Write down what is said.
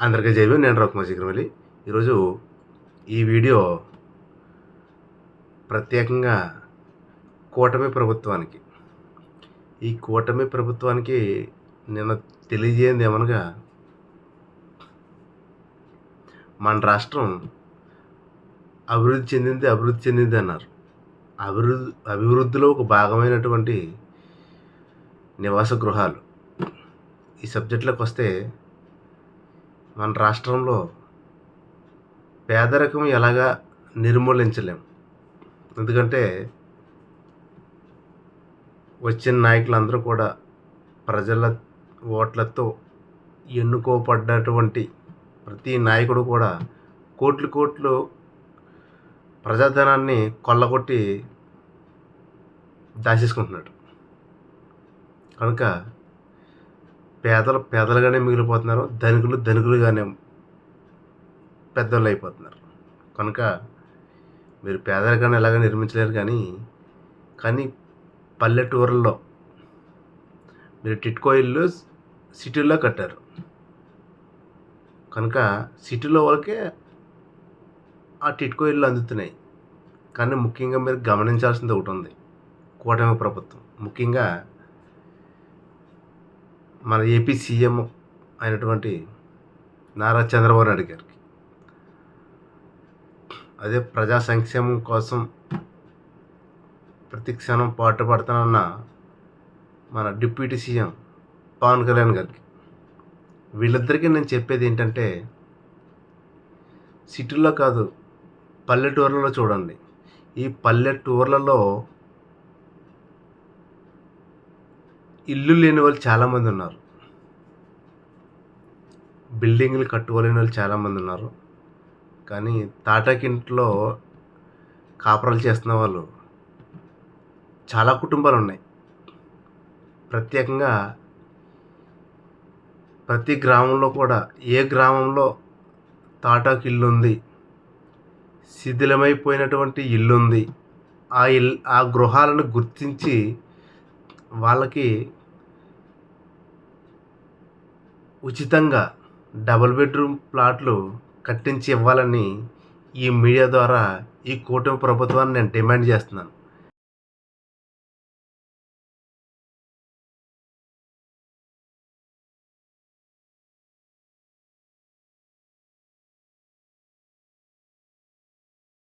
అందరికీ జై భీమ్. నేను రఘుకుమార్ శిఖరమల్లి. ఈరోజు ఈ వీడియో ప్రత్యేకంగా కూటమి ప్రభుత్వానికి నిన్న తెలియజేయంది ఏమనగా, మన రాష్ట్రం అభివృద్ధి చెందింది అన్నారు. అభివృద్ధిలో ఒక భాగమైనటువంటి నివాస గృహాలు. ఈ సబ్జెక్టులోకి వస్తే, మన రాష్ట్రంలో పేదరికం ఎలాగా నిర్మూలించలేం. ఎందుకంటే వచ్చిన నాయకులందరూ కూడా ప్రజల ఓట్లతో ఎన్నుకోబడ్డటువంటి ప్రతి నాయకుడు కూడా కోట్లు ప్రజాధనాన్ని కొల్లగొట్టి దాచేసుకుంటున్నాడు. కనుక పేదలుగానే మిగిలిపోతున్నారు, ధనికులుగానే పెద్దోళ్ళు అయిపోతున్నారు. కనుక మీరు పేదరికాన్ని ఎలాగ నిర్మించలేరు. కానీ పల్లెటూరుల్లో మీరు టిట్కో ఇల్లు సిటీల్లో కట్టారు. కనుక సిటీలో వాళ్ళకే ఆ టిట్కో ఇల్లు అందుతున్నాయి. కానీ ముఖ్యంగా మీరు గమనించాల్సింది ఒకటి ఉంది. కూటమి ప్రభుత్వం, ముఖ్యంగా మన ఏపీ సీఎం అయినటువంటి నారా చంద్రబాబు నాయుడు గారికి, అదే ప్రజా సంక్షేమం కోసం ప్రతి క్షణం పాటుపడుతున్న మన డిప్యూటీ సీఎం పవన్ కళ్యాణ్ గారికి, వీళ్ళిద్దరికీ నేను చెప్పేది ఏంటంటే, సిటీల్లో కాదు పల్లెటూర్లలో చూడండి. ఈ పల్లెటూర్లలో ఇల్లు లేని వాళ్ళు చాలామంది ఉన్నారు, బిల్డింగ్లు కట్టుకోలేని వాళ్ళు చాలామంది ఉన్నారు. కానీ తాటాకింట్లో కాపురాలు చేస్తున్న వాళ్ళు చాలా కుటుంబాలు ఉన్నాయి. ప్రత్యేకంగా ప్రతి గ్రామంలో కూడా, ఏ గ్రామంలో తాటాకు ఇల్లు ఉంది, శిథిలమైపోయినటువంటి ఇల్లు ఉంది, ఆ గృహాలను గుర్తించి వాళ్ళకి ఉచితంగా డబుల్ బెడ్రూమ్ ప్లాట్లు కట్టించి ఇవ్వాలని ఈ మీడియా ద్వారా ఈ కూటమి ప్రభుత్వాన్ని నేను డిమాండ్ చేస్తున్నాను.